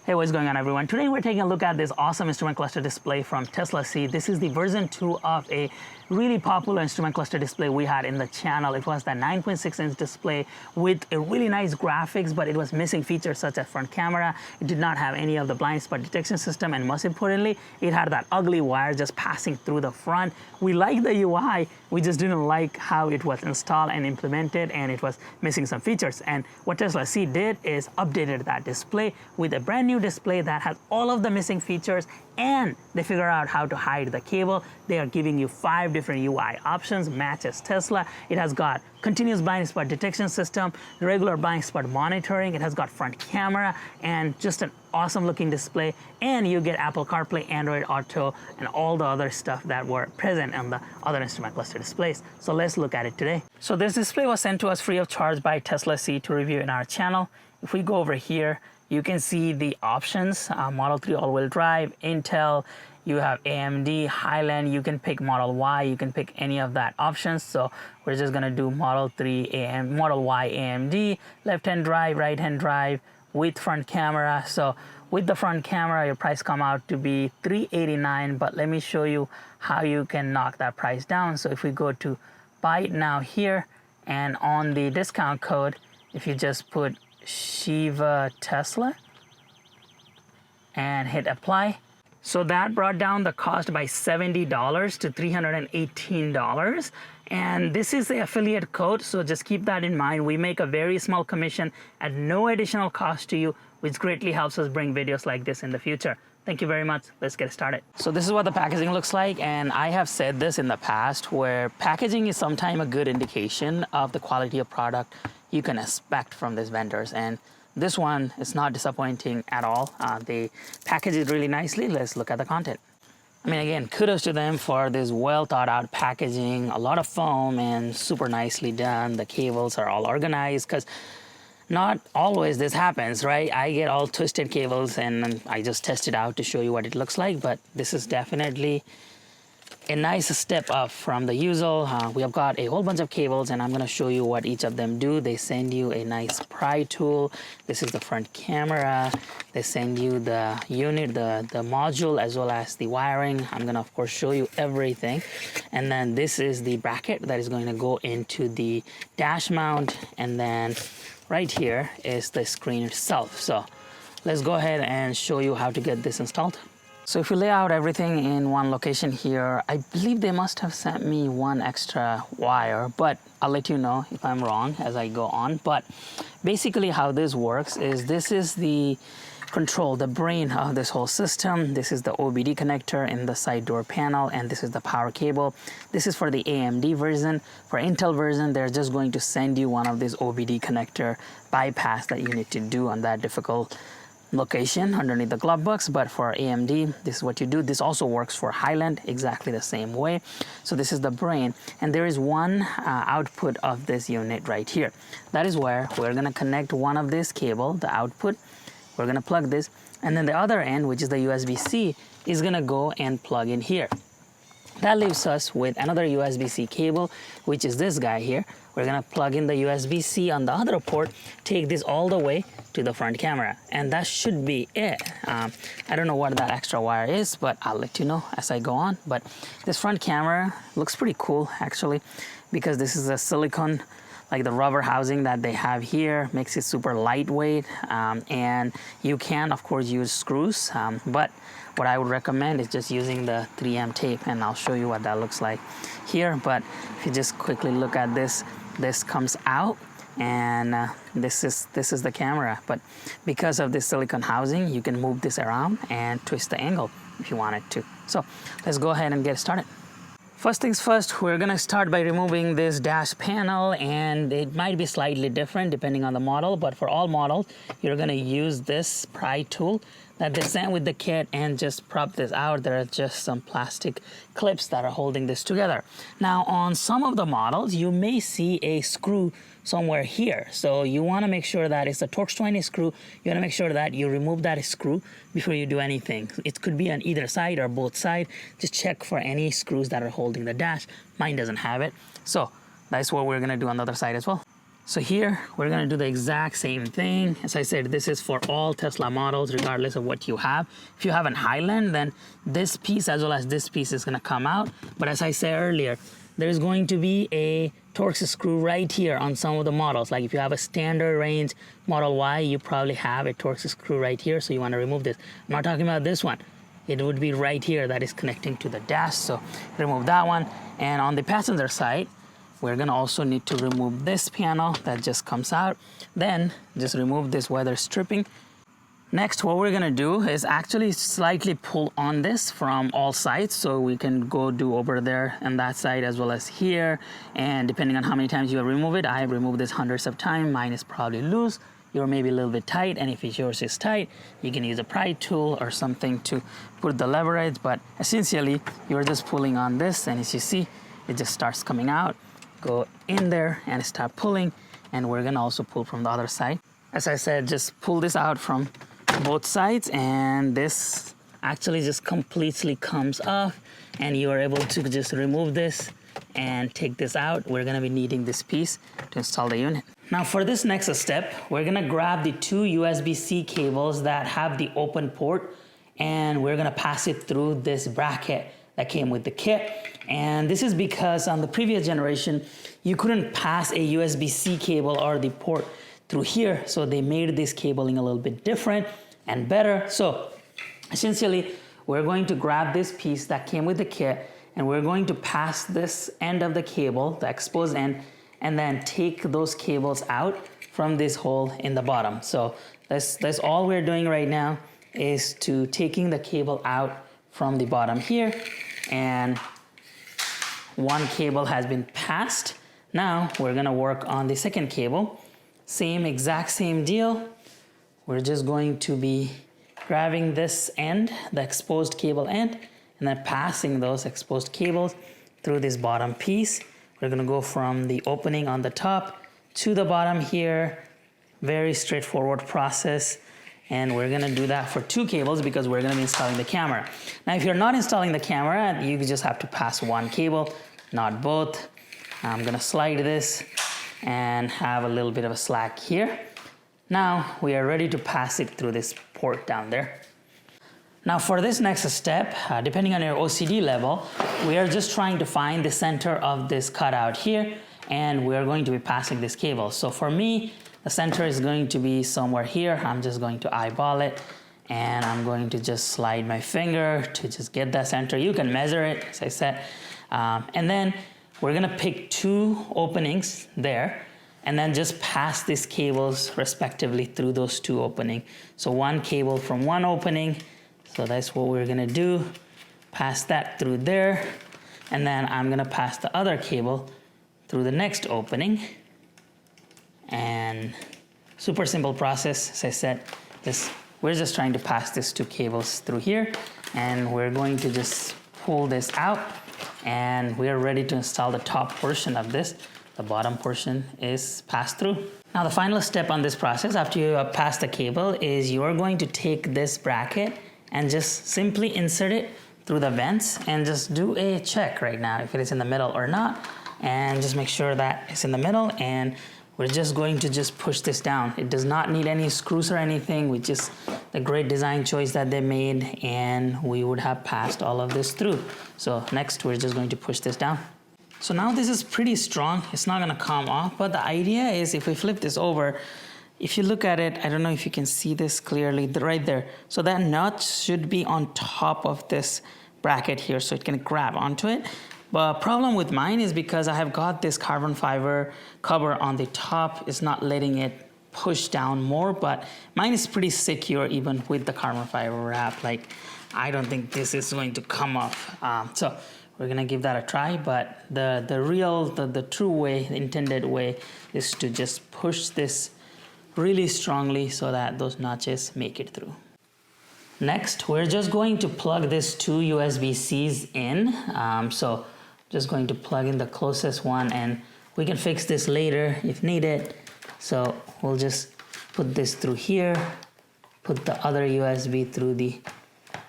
Hey, what's going on, everyone? Today we're taking a look at this awesome instrument cluster display from Tesla C. This is the version 2 of a really popular instrument cluster display we had in the channel. It was that 9.6-inch display with a really nice graphics, but it was missing features such as front camera. It did not have any of the blind spot detection system, and most importantly, it had that ugly wire just passing through the front. We liked the UI, we just didn't like how it was installed and implemented, and it was missing some features. And what Tesla C did is updated that display with a brand new display that has all of the missing features, and they figure out how to hide the cable. They are giving you 5 different UI options, matches Tesla. It has got continuous blind spot detection system, regular blind spot monitoring. It has got front camera and just an awesome looking display. And you get Apple CarPlay, Android Auto, and all the other stuff that were present on the other instrument cluster displays. So let's look at it today. So this display was sent to us free of charge by Tesla C to review in our channel. If we go over here, you can see the options, Model 3 all-wheel drive, Intel, you have AMD, Highland, you can pick Model Y, you can pick any of that options. So we're just gonna do Model 3 Model Y AMD, left-hand drive, right-hand drive with front camera. So with the front camera, your price come out to be $389, but let me show you how you can knock that price down. So if we go to buy it now here, and on the discount code, if you just put Shiva Tesla and hit apply. So that brought down the cost by $70 to $318. And this is the affiliate code, so just keep that in mind. We make a very small commission at no additional cost to you, which greatly helps us bring videos like this in the future. Thank you very much. Let's get started. So this is what the packaging looks like, and I have said this in the past where packaging is sometimes a good indication of the quality of product you can expect from these vendors, and this one is not disappointing at all. They package it really nicely. Let's look at the content. I mean, again, kudos to them for this well thought out packaging, a lot of foam and super nicely done. The cables are all organized, because not always this happens, right? I get all twisted cables and I just test it out to show you what it looks like, but this is definitely a nice step up from the usual. We have got a whole bunch of cables, and I'm going to show you what each of them do. They send you a nice pry tool. This is the front camera. They send you the unit, the module, as well as the wiring. I'm going to, of course, show you everything. And then this is the bracket that is going to go into the dash mount. And then right here is the screen itself. So let's go ahead and show you how to get this installed. So if you lay out everything in one location here, I believe they must have sent me one extra wire, but I'll let you know if I'm wrong as I go on. But basically how this works is this is the control, the brain of this whole system. This is the OBD connector in the side door panel, and this is the power cable. This is for the AMD version. For Intel version, they're just going to send you one of these OBD connector bypass that you need to do on that difficult location underneath the glove box. But for AMD, this is what you do. This also works for Highland exactly the same way. So this is the brain, and there is one output of this unit right here. That is where we're going to connect one of this cable, the output. We're going to plug this, and then the other end, which is the USB-C, is going to go and plug in here. That leaves us with another USB-C cable, which is this guy here. We're going to plug in the USB-C on the other port, take this all the way to the front camera, and that should be it. I don't know what that extra wire is, but I'll let you know as I go on. But this front camera looks pretty cool, actually, because this is a silicone, like the rubber housing that they have here makes it super lightweight, and you can, of course, use screws, but what I would recommend is just using the 3M tape, and I'll show you what that looks like here. But if you just quickly look at this, this comes out, and this is the camera. But because of this silicone housing, you can move this around and twist the angle if you wanted to. So let's go ahead and get started. First things first, we're going to start by removing this dash panel, and it might be slightly different depending on the model, but for all models, you're going to use this pry tool that they sent with the kit and just prop this out. There are just some plastic clips that are holding this together. Now, on some of the models, you may see a screw somewhere here. So you want to make sure that it's a Torx 20 screw. You want to make sure that you remove that screw before you do anything. It could be on either side or both sides. Just check for any screws that are holding the dash. Mine doesn't have it. So that's what we're going to do on the other side as well. So here, we're gonna do the exact same thing. As I said, this is for all Tesla models, regardless of what you have. If you have an Highland, then this piece as well as this piece is gonna come out. But as I said earlier, there's going to be a Torx screw right here on some of the models. Like if you have a standard range Model Y, you probably have a Torx screw right here, so you wanna remove this. I'm not talking about this one. It would be right here that is connecting to the dash, so remove that one. And on the passenger side, we're gonna also need to remove this panel that just comes out. Then just remove this weather stripping. Next, what we're gonna do is actually slightly pull on this from all sides, so we can go do over there and that side as well as here. And depending on how many times you remove it, I have removed this hundreds of times. Mine is probably loose. Yours may be a little bit tight, and if yours is tight, you can use a pry tool or something to put the leverage. But essentially, you're just pulling on this, and as you see, it just starts coming out. Go in there and start pulling, and we're gonna also pull from the other side. As I said, just pull this out from both sides, and this actually just completely comes off, and you are able to just remove this and take this out. We're gonna be needing this piece to install the unit. Now for this next step, we're gonna grab the two USB-C cables that have the open port, and we're gonna pass it through this bracket that came with the kit. And this is because on the previous generation, you couldn't pass a USB-C cable or the port through here, so they made this cabling a little bit different and better. So essentially, we're going to grab this piece that came with the kit, and we're going to pass this end of the cable, the exposed end, and then take those cables out from this hole in the bottom. So that's all we're doing right now, is to taking the cable out from the bottom here, and one cable has been passed. Now we're gonna work on the second cable. Exact same deal. We're just going to be grabbing this end, the exposed cable end, and then passing those exposed cables through this bottom piece. We're gonna go from the opening on the top to the bottom here. Very straightforward process. And we're gonna do that for two cables because we're gonna be installing the camera. Now, if you're not installing the camera, you just have to pass one cable, not both. I'm gonna slide this and have a little bit of a slack here. Now, we are ready to pass it through this port down there. Now for this next step, depending on your OCD level, we are just trying to find the center of this cutout here, and we are going to be passing this cable. So for me, the center is going to be somewhere here. I'm just going to eyeball it, and I'm going to just slide my finger to just get that center. You can measure it, as I said. And then we're gonna pick two openings there, and then just pass these cables respectively through those two openings. So one cable from one opening, so that's what we're gonna do. Pass that through there, and then I'm gonna pass the other cable through the next opening. And super simple process, as I said. We're just trying to pass these two cables through here, and we're going to just pull this out, and we're ready to install the top portion of this. The bottom portion is passed through. Now the final step on this process after you pass the cable is you're going to take this bracket and just simply insert it through the vents and just do a check right now if it is in the middle or not, and just make sure that it's in the middle, and we're just going to just push this down. It does not need any screws or anything, which is the great design choice that they made, and we would have passed all of this through. So next, we're just going to push this down. So now this is pretty strong. It's not gonna come off, but the idea is if we flip this over, if you look at it, I don't know if you can see this clearly, right there. So that nut should be on top of this bracket here, so it can grab onto it. But problem with mine is because I have got this carbon fiber cover on the top, it's not letting it push down more, but mine is pretty secure even with the carbon fiber wrap. Like, I don't think this is going to come off. So we're gonna give that a try, but the true way, the intended way is to just push this really strongly so that those notches make it through. Next, we're just going to plug these two USB-Cs in. So just going to plug in the closest one, and we can fix this later if needed. So we'll just put this through here, put the other USB through the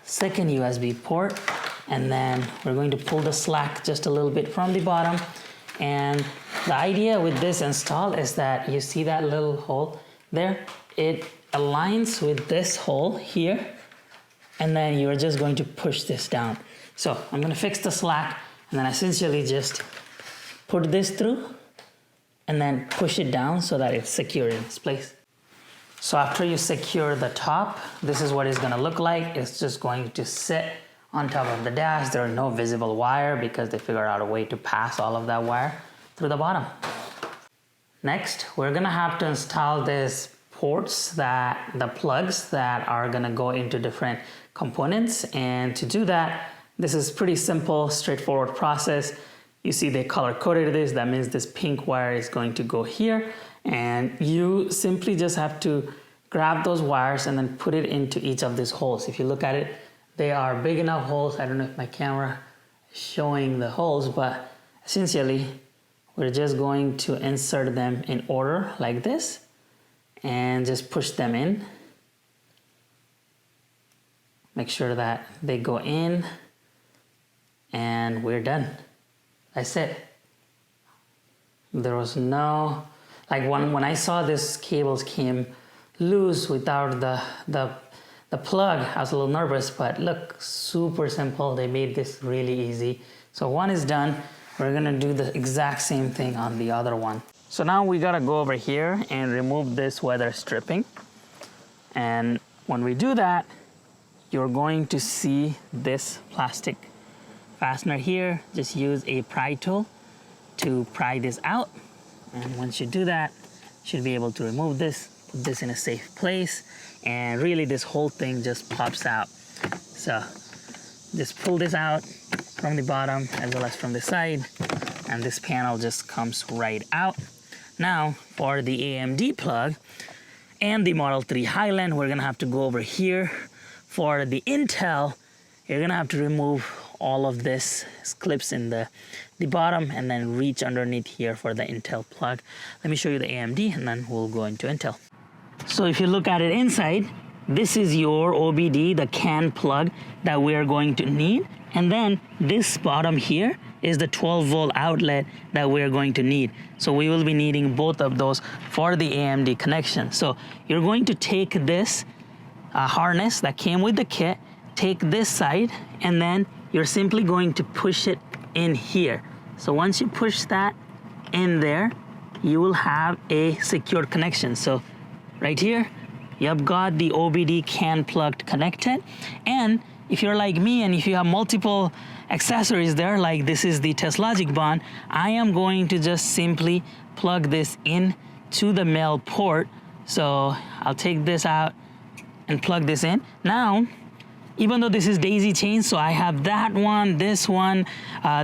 second USB port, and then we're going to pull the slack just a little bit from the bottom and The idea with this install is that you see that little hole there? It aligns with this hole here, and then you're just going to push this down. So I'm gonna fix the slack and then essentially just put this through and then push it down so that it's secure in its place. So after you secure the top, this is what it's gonna look like. It's just going to sit on top of the dash. There are no visible wire because they figured out a way to pass all of that wire through the bottom. Next, we're gonna have to install these ports, the plugs that are gonna go into different components. And to do that, this is pretty simple, straightforward process. You see they color coded this. That means this pink wire is going to go here. And you simply just have to grab those wires and then put it into each of these holes. If you look at it, they are big enough holes. I don't know if my camera is showing the holes, but essentially we're just going to insert them in order like this and just push them in. Make sure that they go in and we're done. That's it. There was no, like when I saw this cables came loose without the plug, I was a little nervous, but look, super simple. They made this really easy. So one is done. We're gonna do the exact same thing on the other one. So now we gotta go over here and remove this weather stripping. And when we do that, you're going to see this plastic fastener here. Just use a pry tool to pry this out. And once you do that, you should be able to remove this, put this in a safe place, and really this whole thing just pops out. So just pull this out from the bottom as well as from the side, and this panel just comes right out. Now for the AMD plug and the Model 3 Highland, we're gonna have to go over here. For the Intel, you're gonna have to remove all of this clips in the bottom and then reach underneath here for the Intel plug. Let me show you the AMD and then we'll go into Intel. So if you look at it inside, this is your OBD, the CAN plug that we are going to need. And then this bottom here is the 12-volt outlet that we're going to need. So we will be needing both of those for the AMD connection. So you're going to take this harness that came with the kit, take this side, and then you're simply going to push it in here. So once you push that in there, you will have a secure connection. So right here, you've got the OBD CAN plug connected. And if you're like me and if you have multiple accessories there, like this is the TestLogic bond, I am going to just simply plug this in to the male port. So I'll take this out and plug this in. Now, even though this is daisy chain, so I have that one, this one,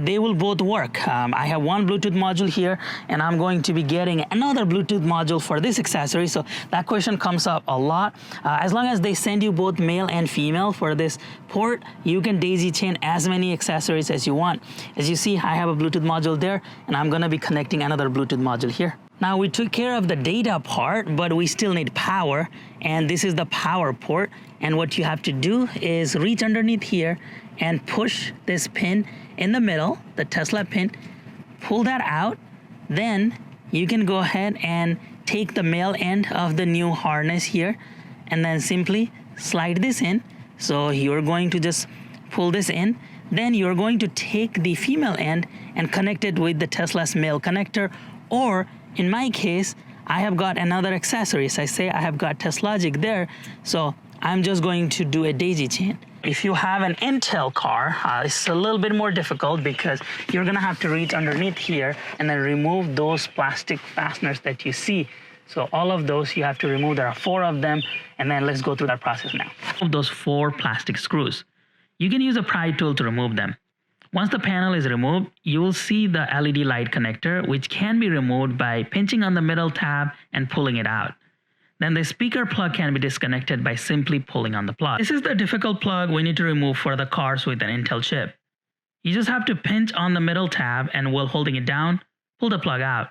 they will both work. I have one Bluetooth module here, and I'm going to be getting another Bluetooth module for this accessory. So that question comes up a lot. As long as they send you both male and female for this port, you can daisy chain as many accessories as you want. As you see, I have a Bluetooth module there, and I'm gonna be connecting another Bluetooth module here. Now we took care of the data part, but we still need power, and this is the power port. And what you have to do is reach underneath here and push this pin in the middle, the Tesla pin, pull that out. Then you can go ahead and take the male end of the new harness here and then simply slide this in. So you're going to just pull this in. Then you're going to take the female end and connect it with the Tesla's male connector, or in my case, I have got another accessory. So I say I have got TestLogic there, so I'm just going to do a daisy chain. If you have an Intel car, it's a little bit more difficult because you're gonna have to reach underneath here and then remove those plastic fasteners that you see. So all of those you have to remove. There are 4 of them, and then let's go through that process now. Of those 4 plastic screws, you can use a pry tool to remove them. Once the panel is removed, you will see the LED light connector, which can be removed by pinching on the middle tab and pulling it out. Then the speaker plug can be disconnected by simply pulling on the plug. This is the difficult plug we need to remove for the cars with an Intel chip. You just have to pinch on the middle tab, and while holding it down, pull the plug out.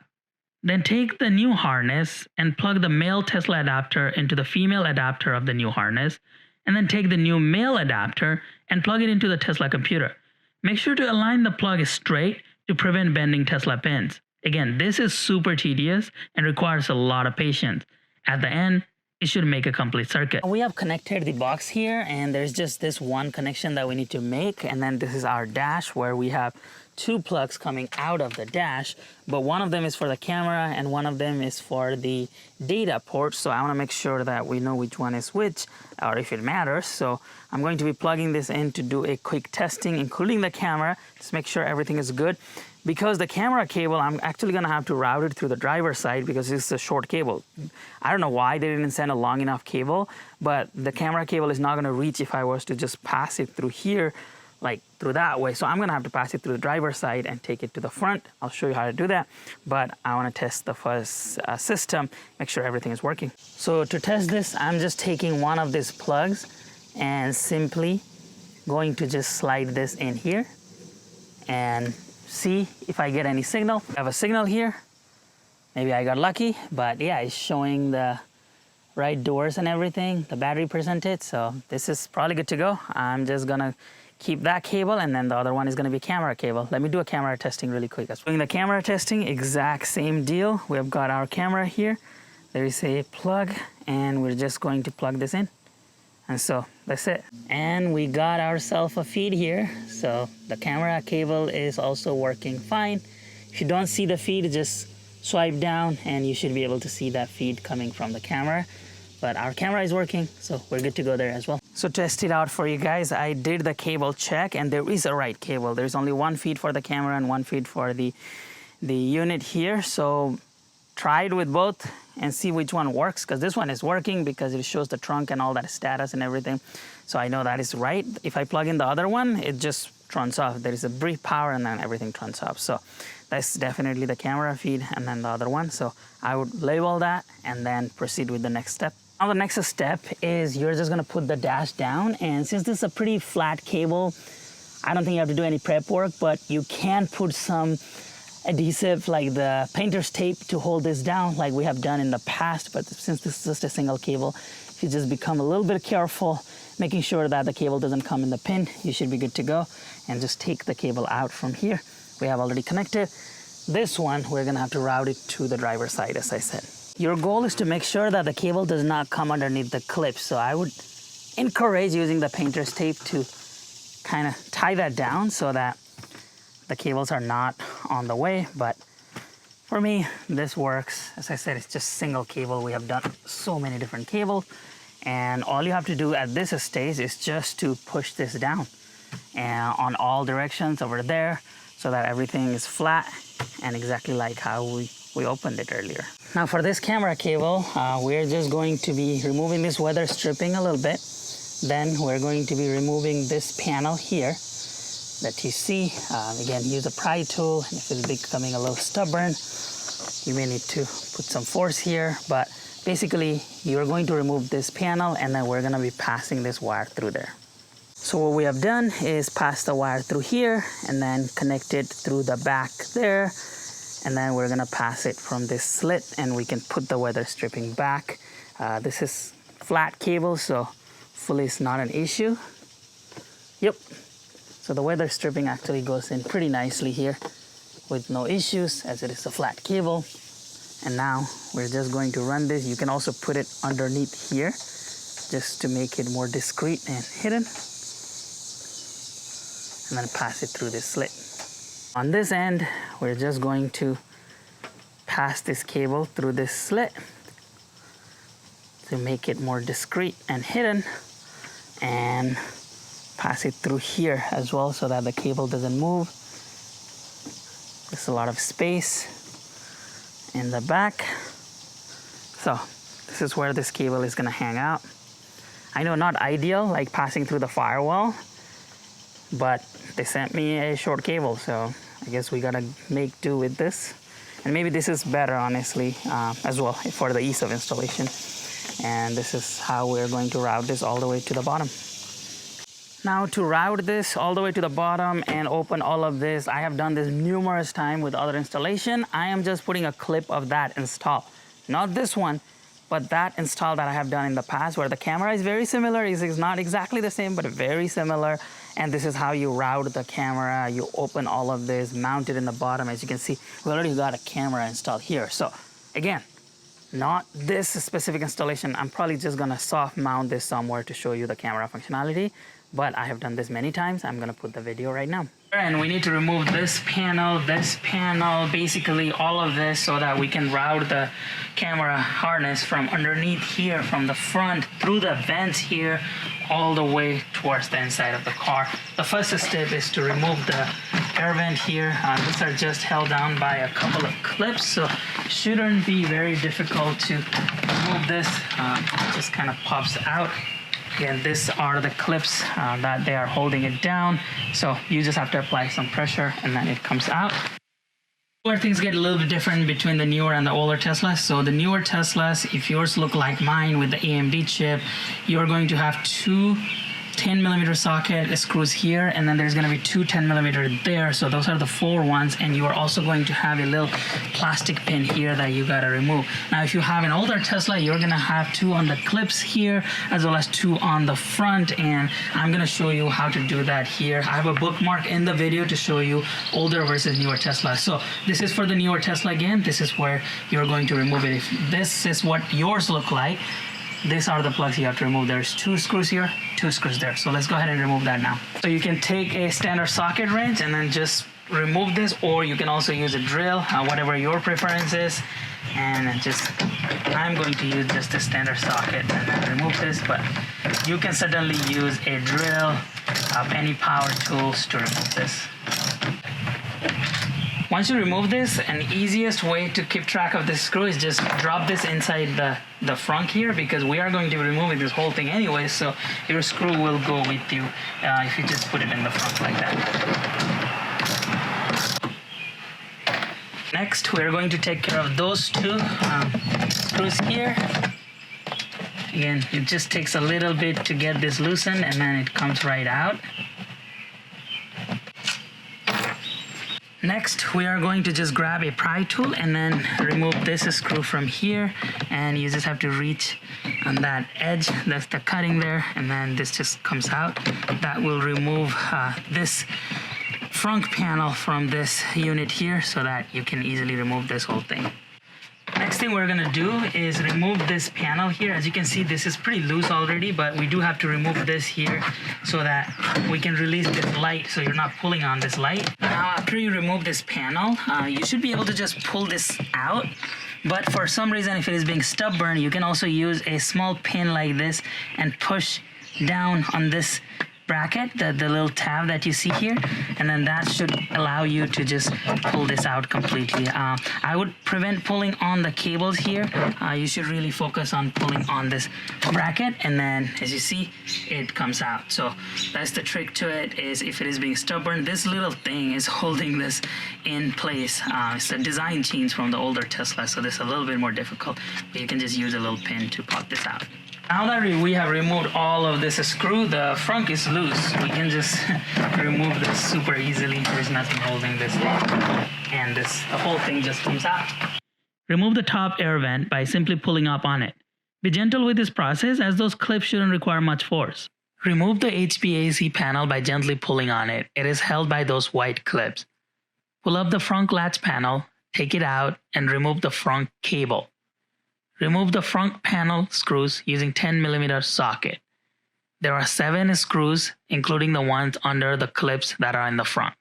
Then take the new harness and plug the male Tesla adapter into the female adapter of the new harness, and then take the new male adapter and plug it into the Tesla computer. Make sure to align the plug straight to prevent bending Tesla pins. Again, this is super tedious and requires a lot of patience. At the end, it should make a complete circuit. We have connected the box here, and there's just this one connection that we need to make, and then this is our dash where we have two plugs coming out of the dash, but one of them is for the camera and one of them is for the data port. So I want to make sure that we know which one is which, or if it matters. So I'm going to be plugging this in to do a quick testing, including the camera, just make sure everything is good. Because the camera cable, I'm actually going to have to route it through the driver's side because it's a short cable. I don't know why they didn't send a long enough cable, but the camera cable is not going to reach if I was to just pass it through here, like through that way. So I'm going to have to pass it through the driver's side and take it to the front. I'll show you how to do that, but I want to test the first system, make sure everything is working. So to test this, I'm just taking one of these plugs and simply going to just slide this in here and see if I get any signal. I have a signal here. Maybe I got lucky, but yeah, it's showing the right doors and everything, the battery percentage. So this is probably good to go. I'm just gonna keep that cable, and then the other one is gonna be camera cable. Let me do a camera testing really quick. Doing the camera testing, exact same deal. We've got our camera here. There is a plug, and we're just going to plug this in. And so that's it. And we got ourselves a feed here. So the camera cable is also working fine. If you don't see the feed, just swipe down and you should be able to see that feed coming from the camera. But our camera is working, so we're good to go there as well. So test it out for you guys. I did the cable check and there is a right cable. There's only one feed for the camera and one feed for the unit here. So try it with both and see which one works, because this one is working because it shows the trunk and all that status and everything. So I know that is right. If I plug in the other one, it just turns off. There is a brief power and then everything turns off. So that's definitely the camera feed and then the other one. So I would label that and then proceed with the next step. Now the next step is you're just gonna put the dash down, and since this is a pretty flat cable, I don't think you have to do any prep work, but you can put some adhesive like the painter's tape to hold this down like we have done in the past. But since this is just a single cable, if you just become a little bit careful, making sure that the cable doesn't come in the pin, you should be good to go. And just take the cable out from here. We have already connected. This one, we're gonna have to route it to the driver's side, as I said. Your goal is to make sure that the cable does not come underneath the clip. So I would encourage using the painter's tape to kind of tie that down so that the cables are not on the way. But for me, this works. As I said, it's just single cable. We have done so many different cables, and all you have to do at this stage is just to push this down and on all directions over there so that everything is flat and exactly like how we opened it earlier. Now for this camera cable, we're just going to be removing this weather stripping a little bit. Then we're going to be removing this panel here that you see. Again, use a pry tool, and if it's becoming a little stubborn, you may need to put some force here. But basically, you're going to remove this panel, and then we're gonna be passing this wire through there. So what we have done is pass the wire through here, and then connect it through the back there, and then we're gonna pass it from this slit, and we can put the weather stripping back. This is flat cable, so hopefully it's not an issue. Yep. So the weather stripping actually goes in pretty nicely here with no issues, as it is a flat cable. And now we're just going to run this. You can also put it underneath here just to make it more discreet and hidden. And then pass it through this slit. On this end, we're just going to pass this cable through this slit to make it more discreet and hidden, and pass it through here as well so that the cable doesn't move. There's a lot of space in the back. So this is where this cable is gonna hang out. I know, not ideal, like passing through the firewall, but they sent me a short cable, so I guess we gotta make do with this. And maybe this is better, honestly, as well, for the ease of installation. And this is how we're going to route this all the way to the bottom. Now to route this all the way to the bottom and open all of this, I have done this numerous times with other installation. I am just putting a clip of that install. Not this one, but that install that I have done in the past, where the camera is very similar. It's not exactly the same, but very similar. And this is how you route the camera. You open all of this, mount it in the bottom. As you can see, we already got a camera installed here. So again, not this specific installation. I'm probably just gonna soft mount this somewhere to show you the camera functionality, but I have done this many times. I'm gonna put the video right now. And we need to remove this panel, basically all of this, so that we can route the camera harness from underneath here, from the front, through the vents here, all the way towards the inside of the car. The first step is to remove the air vent here. These are just held down by a couple of clips, so shouldn't be very difficult to remove this. It just kind of pops out. Again, these are the clips that they are holding it down. So you just have to apply some pressure and then it comes out. Where things get a little bit different between the newer and the older Teslas. So the newer Teslas, if yours look like mine with the AMD chip, you're going to have two 10mm socket screws here, and then there's going to be two 10mm there. So those are the 4 ones, and you are also going to have a little plastic pin here that you got to remove. Now if you have an older Tesla, you're going to have 2 on the clips here as well as 2 on the front, and I'm going to show you how to do that here. I have a bookmark in the video to show you older versus newer Tesla. So this is for the newer Tesla. Again, this is where you're going to remove it. If this is what yours look like, these are the plugs you have to remove. There's 2 screws here, 2 screws there. So let's go ahead and remove that now. So you can take a standard socket wrench and then just remove this, or you can also use a drill, whatever your preference is. And then I'm going to use just a standard socket and then remove this, but you can certainly use a drill, any power tools to remove this. Once you remove this, an easiest way to keep track of this screw is just drop this inside the front here, because we are going to be removing this whole thing anyway, so your screw will go with you if you just put it in the front like that. Next, we're going to take care of those 2 screws here. Again, it just takes a little bit to get this loosened, and then it comes right out. Next, we are going to just grab a pry tool and then remove this screw from here, and you just have to reach on that edge, that's the cutting there, and then this just comes out. That will remove this front panel from this unit here, so that you can easily remove this whole thing. Next thing we're gonna do is remove this panel here. As you can see, this is pretty loose already, but we do have to remove this here so that we can release this light, so you're not pulling on this light. Now, after you remove this panel, you should be able to just pull this out. But for some reason, if it is being stubborn, you can also use a small pin like this and push down on this bracket, the little tab that you see here, and then that should allow you to just pull this out completely. I would prevent pulling on the cables here. You should really focus on pulling on this bracket, and then as you see, it comes out. So that's the trick to it, is if it is being stubborn, this little thing is holding this in place. It's a design change from the older Tesla, so this is a little bit more difficult, but you can just use a little pin to pop this out. Now that we have removed all of this screw, the front is loose. We can just remove this super easily. There's nothing holding this down, and the whole thing just comes out. Remove the top air vent by simply pulling up on it. Be gentle with this process, as those clips shouldn't require much force. Remove the HVAC panel by gently pulling on it. It is held by those white clips. Pull up the front latch panel, take it out, and remove the front cable. Remove the front panel screws using 10mm socket. There are 7 screws, including the ones under the clips that are in the front.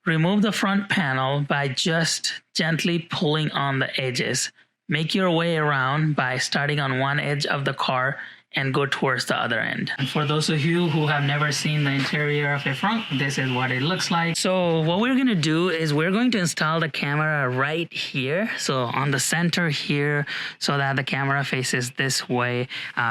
Remove the front panel by just gently pulling on the edges. Make your way around by starting on one edge of the car and go towards the other end. And for those of you who have never seen the interior of a front, this is what it looks like. So what we're gonna do is we're going to install the camera right here. So on the center here, so that the camera faces this way.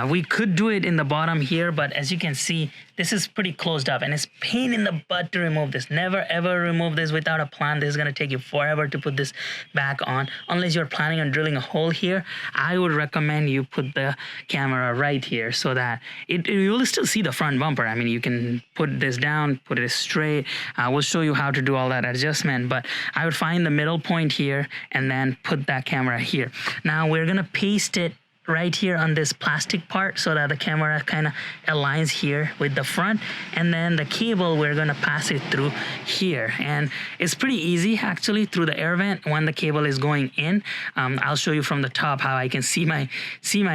We could do it in the bottom here, but as you can see, this is pretty closed up and it's pain in the butt to remove this. Never ever remove this without a plan. This is gonna take you forever to put this back on. Unless you're planning on drilling a hole here, I would recommend you put the camera right here so that you will still see the front bumper. I mean, you can put this down, put it straight. We'll show you how to do all that adjustment, but I would find the middle point here and then put that camera here. Now we're gonna paste it right here on this plastic part so that the camera kind of aligns here with the front, and then the cable we're going to pass it through here, and it's pretty easy actually through the air vent when the cable is going in. I'll show you from the top how I can see my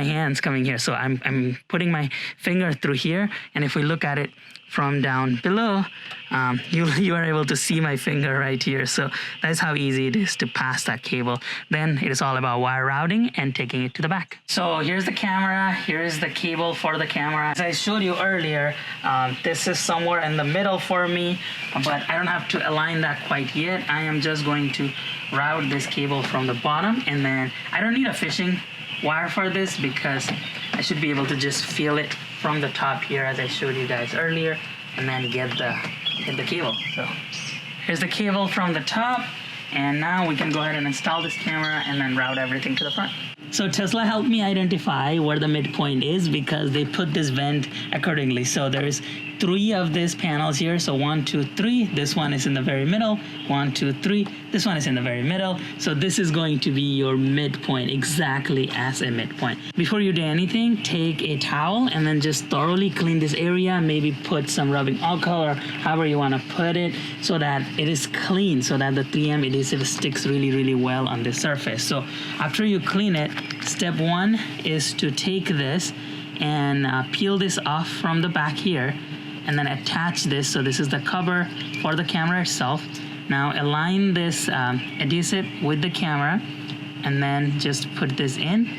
hands coming here. So I'm putting my finger through here, and if we look at it from down below, you are able to see my finger right here. So that's how easy it is to pass that cable. Then it is all about wire routing and taking it to the back. So here's the camera, here's the cable for the camera. As I showed you earlier, this is somewhere in the middle for me, but I don't have to align that quite yet. I am just going to route this cable from the bottom, and then I don't need a fishing wire for this because I should be able to just feel it from the top here as I showed you guys earlier, and then get the cable. So here's the cable from the top, and now we can go ahead and install this camera and then route everything to the front. So Tesla helped me identify where the midpoint is because they put this vent accordingly. So there's 3 of these panels here. So 1, 2, 3. This one is in the very middle. 1, 2, 3. This one is in the very middle. So this is going to be your midpoint, exactly as a midpoint. Before you do anything, take a towel and then just thoroughly clean this area. Maybe put some rubbing alcohol or however you want to put it so that it is clean, so that the 3M adhesive sticks really well on the surface. So after you clean it, step 1 is to take this and peel this off from the back here, and then attach this. So this is the cover for the camera itself. Now align this adhesive with the camera, and then just put this in.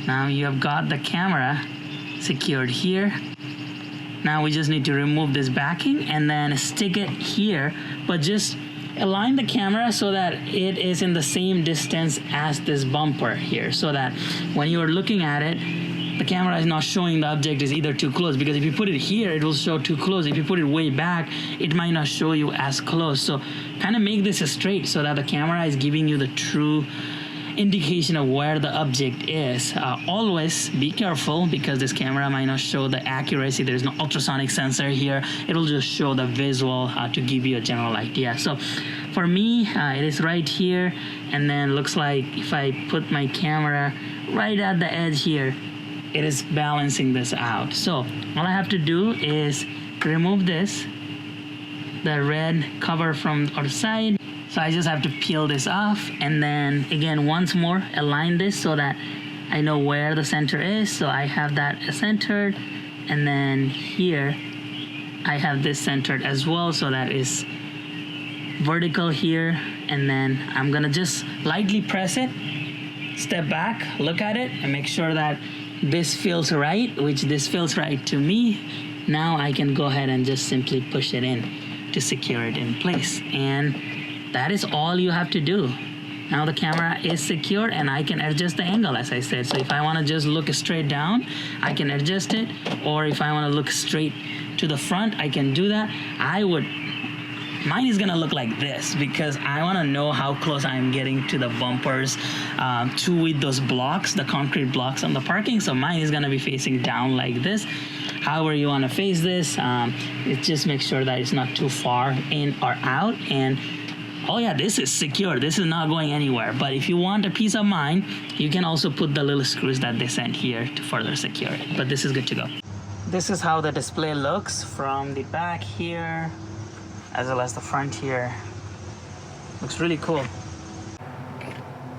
Now you have got the camera secured here. Now we just need to remove this backing and then stick it here, but just align the camera so that it is in the same distance as this bumper here, so that when you are looking at it, the camera is not showing the object is either too close, because if you put it here, it will show too close. If you put it way back, it might not show you as close. So kind of make this straight so that the camera is giving you the true indication of where the object is. Always be careful, because this camera might not show the accuracy. There's no ultrasonic sensor here. It'll just show the visual to give you a general idea. So for me, it is right here, and then looks like if I put my camera right at the edge here, it is balancing this out. So all I have to do is remove this, the red cover from the other side. So I just have to peel this off, and then again once more align this so that I know where the center is. So I have that centered, and then here I have this centered as well, so that is vertical here. And then I'm gonna just lightly press it, step back, look at it, and make sure that this feels right, which this feels right to me. Now I can go ahead and just simply push it in to secure it in place, and that is all you have to do. Now the camera is secure, and I can adjust the angle, as I said. So if I want to just look straight down, I can adjust it, or if I want to look straight to the front, I can do that. Mine is gonna look like this because I wanna know how close I'm getting to the bumpers, with those blocks, the concrete blocks on the parking. So mine is gonna be facing down like this. However you wanna face this, it just make sure that it's not too far in or out. And oh yeah, this is secure. This is not going anywhere. But if you want a peace of mind, you can also put the little screws that they sent here to further secure it. But this is good to go. This is how the display looks from the back here, as well as the front here. Looks really cool.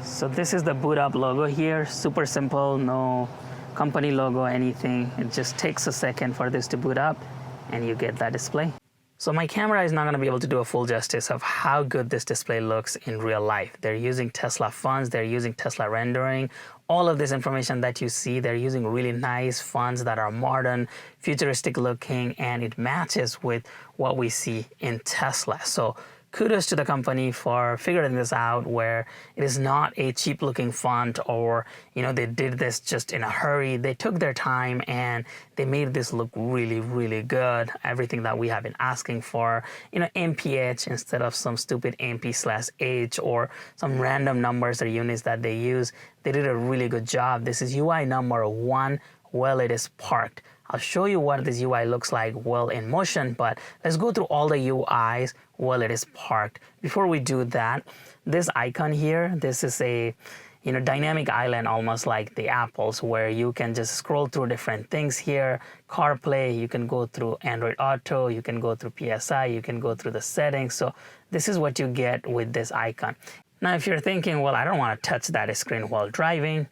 So this is the boot up logo here. Super simple, no company logo, anything. It just takes a second for this to boot up, and you get that display. So my camera is not going to be able to do a full justice of how good this display looks in real life. They're using Tesla fonts, they're using Tesla rendering. All of this information that you see, they're using really nice fonts that are modern, futuristic looking, and it matches with what we see in Tesla. So kudos to the company for figuring this out, where it is not a cheap looking font, or they did this just in a hurry. They took their time and they made this look really good. Everything that we have been asking for, MPH instead of some stupid MP/H or some random numbers or units that they use. They did a really good job. This is UI number 1 while it is parked. I'll show you what this UI looks like while in motion, but let's go through all the UIs while it is parked. Before we do that, this icon here, this is dynamic island, almost like the Apples, where you can just scroll through different things here. CarPlay, you can go through Android Auto, you can go through PSI, you can go through the settings. So this is what you get with this icon. Now, if you're thinking, well, I don't want to touch that screen while driving,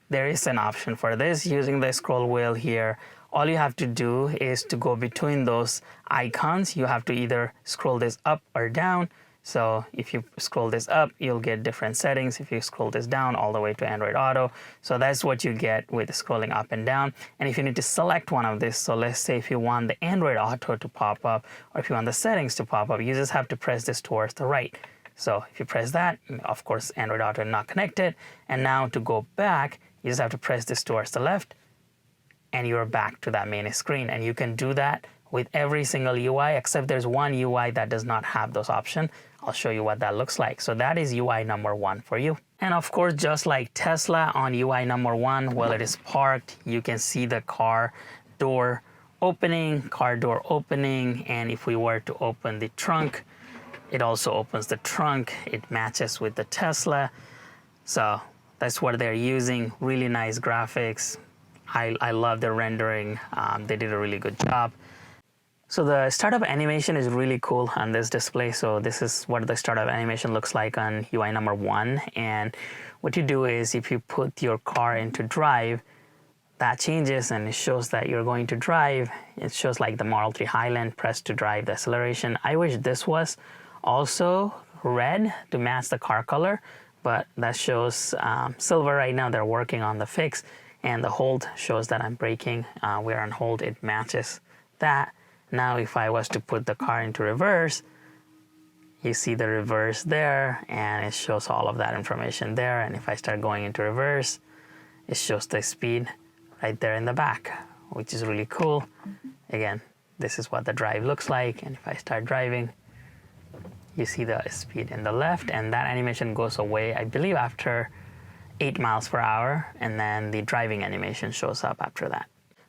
there is an option for this using the scroll wheel here. All you have to do is to go between those icons. You have to either scroll this up or down. So if you scroll this up, you'll get different settings. If you scroll this down, all the way to Android Auto. So that's what you get with scrolling up and down. And if you need to select one of this, so let's say if you want the Android Auto to pop up, or if you want the settings to pop up, you just have to press this towards the right. So if you press that, of course, Android Auto is not connected. And now to go back, you just have to press this towards the left, and you're back to that main screen. And you can do that with every single UI, except there's one UI that does not have those options. I'll show you what that looks like. So that is UI number 1 for you. And of course, just like Tesla on UI number 1, while it is parked, you can see the car door opening. And if we were to open the trunk, it also opens the trunk. It matches with the Tesla. So that's what they're using. Really nice graphics. I love the rendering. They did a really good job. So the startup animation is really cool on this display. So this is what the startup animation looks like on UI number 1. And what you do is if you put your car into drive, that changes and it shows that you're going to drive. It shows like the Model 3 Highland, press to drive the acceleration. I wish this was also red to match the car color, but that shows silver right now. They're working on the fix. And the hold shows that I'm braking. We're on hold, it matches that. Now if I was to put the car into reverse, you see the reverse there, and it shows all of that information there. And if I start going into reverse, it shows the speed right there in the back, which is really cool. Again, this is what the drive looks like. And if I start driving, you see the speed in the left, and that animation goes away, I believe, after 8 miles per hour, and then the driving animation shows up after that.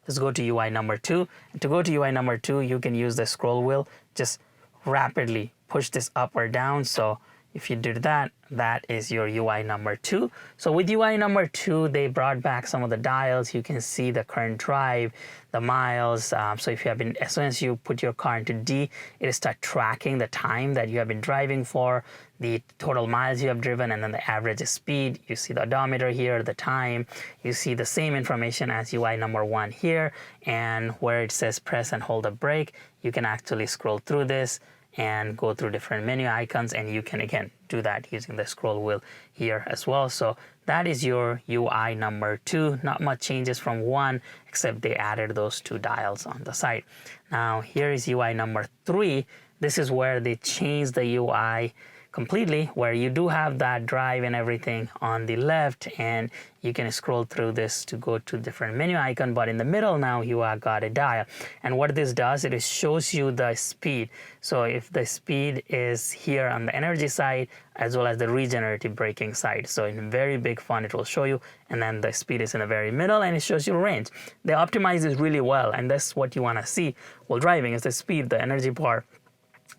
Let's go to UI number 2. And to go to UI number 2, you can use the scroll wheel. Just rapidly push this up or down. So if you did that, that is your UI number 2. So with UI number 2, they brought back some of the dials. You can see the current drive, the miles. So if you have been, as soon as you put your car into D, it will start tracking the time that you have been driving for, the total miles you have driven, and then the average speed. You see the odometer here, the time. You see the same information as UI number 1 here. And where it says press and hold the brake, you can actually scroll through this and go through different menu icons, and you can again do that using the scroll wheel here as well. So that is your UI number 2. Not much changes from 1, except they added those 2 dials on the side. Now here is UI number 3. This is where they changed the UI completely, where you do have that drive and everything on the left, and you can scroll through this to go to different menu icon, but in the middle now you have got a dial. And what this does, it shows you the speed. So if the speed is here on the energy side, as well as the regenerative braking side. So in very big font, it will show you, and then the speed is in the very middle, and it shows you range. They optimize this really well, and that's what you want to see while driving, is the speed, the energy part,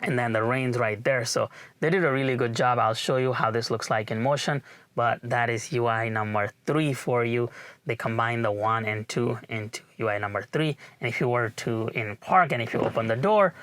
and then the range right there. So they did a really good job. I'll show you how this looks like in motion, but that is UI number 3 for you. They combine the 1 and 2 into UI number 3. And if you were to in park, and if you open the door,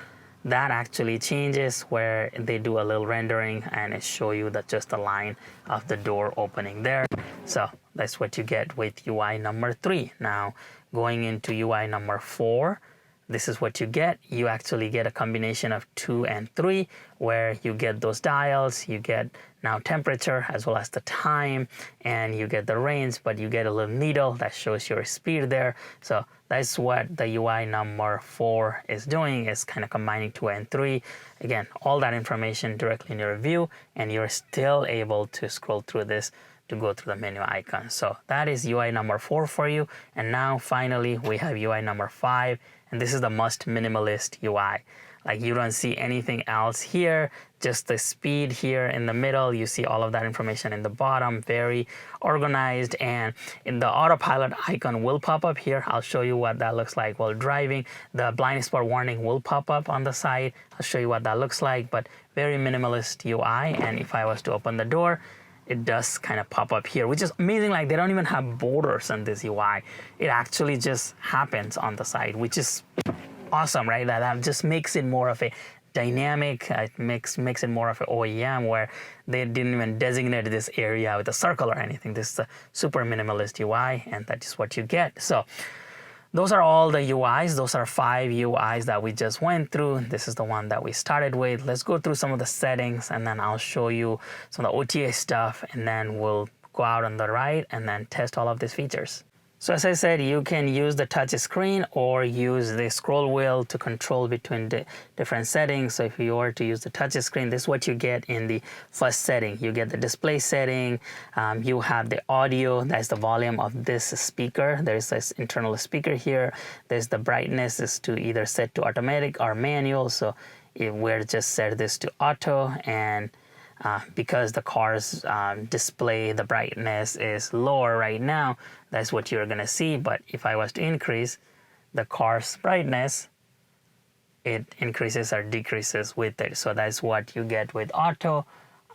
that actually changes, where they do a little rendering and it show you that just the line of the door opening there. So that's what you get with UI number 3. Now going into UI number 4, this is what you get. You actually get a combination of 2 and 3, where you get those dials, you get now temperature as well as the time, and you get the range, but you get a little needle that shows your speed there. So that's what the UI number 4 is doing, is kind of combining 2 and 3. Again, all that information directly in your view, and you're still able to scroll through this to go through the menu icon. So that is UI number 4 for you. And now finally we have UI number 5, and this is the most minimalist UI. Like, you don't see anything else here, just the speed here in the middle. You see all of that information in the bottom, very organized, and in the autopilot icon will pop up here. I'll show you what that looks like while driving. The blind spot warning will pop up on the side. I'll show you what that looks like, but very minimalist UI. And if I was to open the door, it does kind of pop up here, which is amazing. Like they don't even have borders on this UI. It actually just happens on the side, which is awesome, right? That just makes it more of a dynamic. It makes it more of an OEM where they didn't even designate this area with a circle or anything. This is a super minimalist UI, and that is what you get. So those are all the UIs. Those are 5 UIs that we just went through. This is the one that we started with. Let's go through some of the settings, and then I'll show you some of the OTA stuff, and then we'll go out on the right and then test all of these features. So as I said, you can use the touch screen or use the scroll wheel to control between the different settings. So if you were to use the touch screen, this is what you get in the first setting. You get the display setting, you have the audio, that's the volume of this speaker. There's this internal speaker here. There's the brightness is to either set to automatic or manual. So if we're just set this to auto, and because the car's display, the brightness is lower right now, that's what you're gonna see. But if I was to increase the car's brightness, it increases or decreases with it. So that's what you get with auto.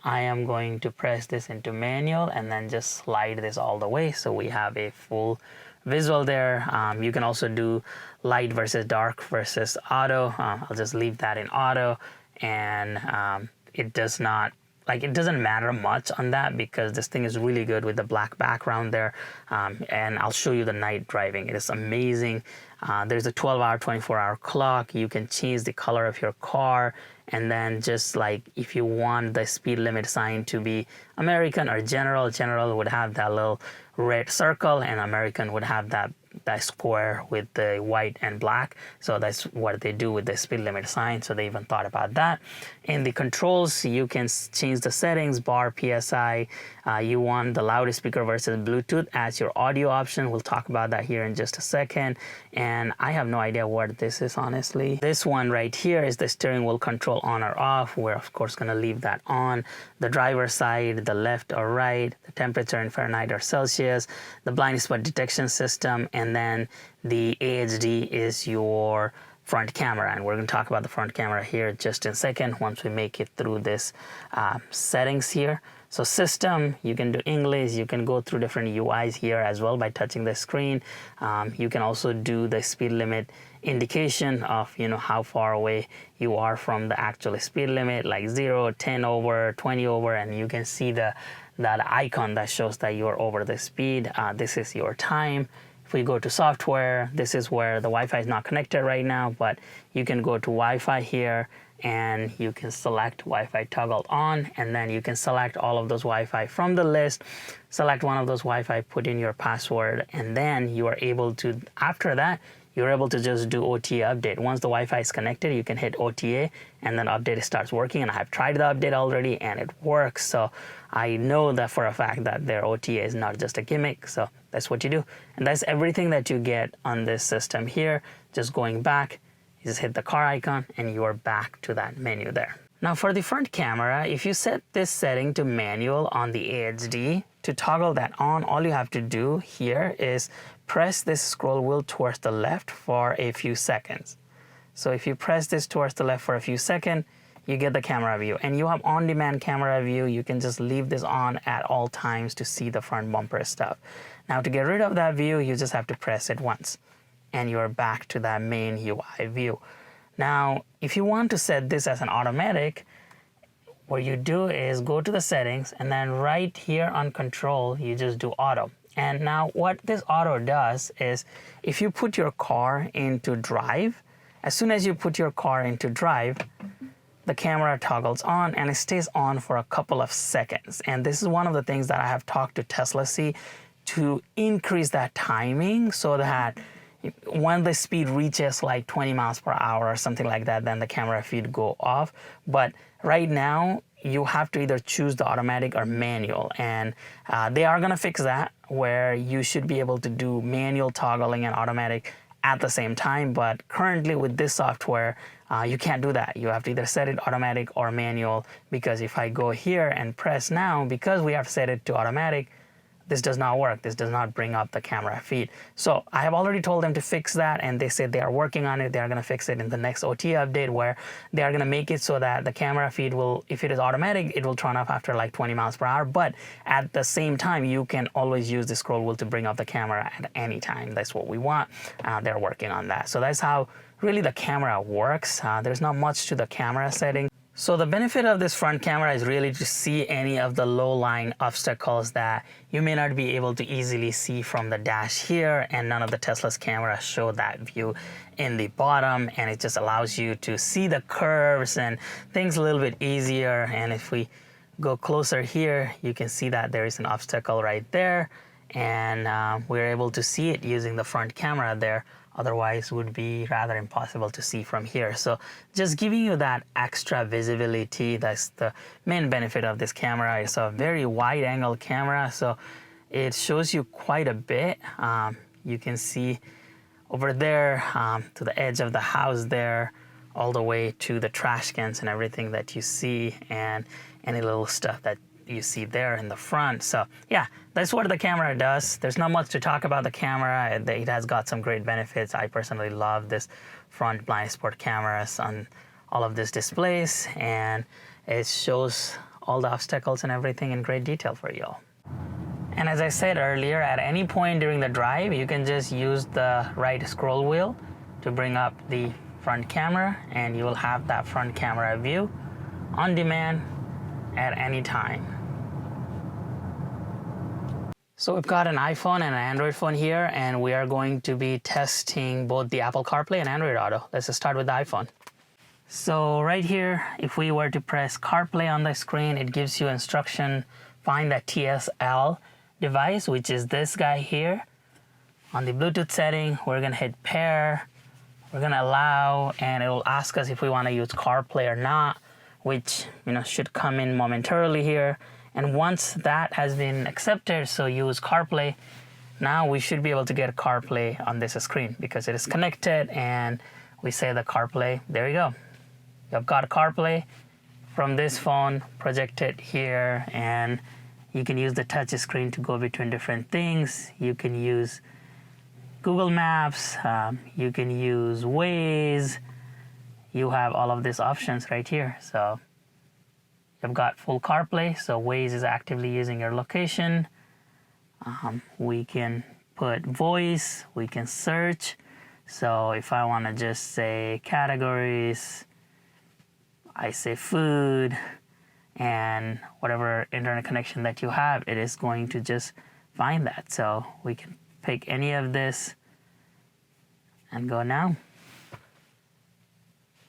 I am going to press this into manual and then just slide this all the way, so we have a full visual there. You can also do light versus dark versus auto. I'll just leave that in auto, and it doesn't matter much on that because this thing is really good with the black background there. And I'll show you the night driving. It is amazing. There's a 12-hour, 24-hour clock. You can change the color of your car, and then just like if you want the speed limit sign to be American or general would have that little red circle, and American would have that square with the white and black. So that's what they do with the speed limit sign. So they even thought about that. In the controls, you can change the settings, bar, PSI. You want the loudspeaker versus Bluetooth as your audio option. We'll talk about that here in just a second. And I have no idea what this is, honestly. This one right here is the steering wheel control on or off. We're of course gonna leave that on. The driver's side, the left or right, the temperature in Fahrenheit or Celsius, the blind spot detection system, and then the AHD is your front camera. And we're going to talk about the front camera here just in a second once we make it through this settings here. So system, you can do English, you can go through different UIs here as well by touching the screen. You can also do the speed limit indication of how far away you are from the actual speed limit, like 0, 10 over, 20 over, and you can see that icon that shows that you're over the speed. This is your time. If we go to software, this is where the Wi-Fi is not connected right now, but you can go to Wi-Fi here and you can select Wi-Fi toggled on, and then you can select all of those Wi-Fi from the list, select one of those Wi-Fi, put in your password, and then you are able to, after that, you're able to just do OTA update. Once the Wi-Fi is connected, you can hit OTA and then update starts working. And I have tried the update already and it works. So I know that for a fact that their OTA is not just a gimmick. So that's what you do. And that's everything that you get on this system here. Just going back, you just hit the car icon and you are back to that menu there. Now for the front camera, if you set this setting to manual on the AHD, to toggle that on, all you have to do here is press this scroll wheel towards the left for a few seconds. So if you press this towards the left for a few seconds, you get the camera view, and you have on-demand camera view. You can just leave this on at all times to see the front bumper stuff. Now to get rid of that view, you just have to press it once and you're back to that main UI view. Now, if you want to set this as an automatic, what you do is go to the settings, and then right here on control, you just do auto. And now what this auto does is if you put your car into drive, as soon as you put your car into drive, the camera toggles on and it stays on for a couple of seconds. And this is one of the things that I have talked to Tesla C to increase that timing, so that when the speed reaches like 20 miles per hour or something like that, then the camera feed go off. But right now, you have to either choose the automatic or manual, and they are gonna fix that, where you should be able to do manual toggling and automatic at the same time. But currently with this software, you can't do that. You have to either set it automatic or manual, because if I go here and press now, because we have set it to automatic, this does not work. This does not bring up the camera feed. So I have already told them to fix that, and they said they are working on it. They are going to fix it in the next OT update, where they are going to make it so that the camera feed will, if it is automatic, it will turn off after like 20 miles per hour. But at the same time, you can always use the scroll wheel to bring up the camera at any time. That's what we want. They're working on that. So that's how really the camera works. There's not much to the camera setting. So the benefit of this front camera is really to see any of the low-lying obstacles that you may not be able to easily see from the dash here, and none of the Tesla's cameras show that view in the bottom, and it just allows you to see the curves and things a little bit easier. And if we go closer here, you can see that there is an obstacle right there, and we're able to see it using the front camera there. Otherwise would be rather impossible to see from here. So just giving you that extra visibility, that's the main benefit of this camera. It's a very wide angle camera, so it shows you quite a bit. You can see over there to the edge of the house there, all the way to the trash cans and everything that you see, and any little stuff that you see there in the front. So yeah, that's what the camera does. There's not much to talk about the camera. It has got some great benefits. I personally love this front blind spot cameras on all of these displays, and it shows all the obstacles and everything in great detail for you all. And as I said earlier, at any point during the drive, you can just use the right scroll wheel to bring up the front camera, and you will have that front camera view on demand at any time. So we've got an iPhone and an Android phone here, and we are going to be testing both the Apple CarPlay and Android Auto. Let's just start with the iPhone. So right here, if we were to press CarPlay on the screen, it gives you instruction, find that TSL device, which is this guy here. On the Bluetooth setting, we're gonna hit pair, we're gonna allow, and it will ask us if we wanna use CarPlay or not, which should come in momentarily here. And once that has been accepted, so use CarPlay, now we should be able to get CarPlay on this screen because it is connected, and we say the CarPlay, there you go. You've got CarPlay from this phone projected here, and you can use the touch screen to go between different things. You can use Google Maps, you can use Waze. You have all of these options right here. So you've got full CarPlay, so Waze is actively using your location. We can put voice, we can search. So if I want to just say categories, I say food, and whatever internet connection that you have, it is going to just find that. So we can pick any of this and go now.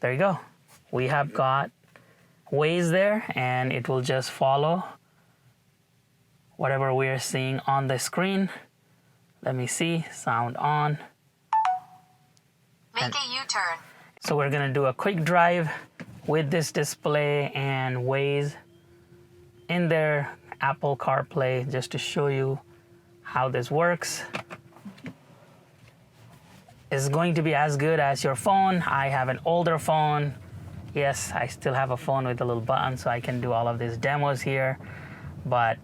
There you go. We have got Waze there, and it will just follow whatever we are seeing on the screen. Let me see, sound on. Make a U-turn. So we're gonna do a quick drive with this display and Waze in there, Apple CarPlay, just to show you how this works. It's going to be as good as your phone. I have an older phone. Yes, I still have a phone with a little button, so I can do all of these demos here. But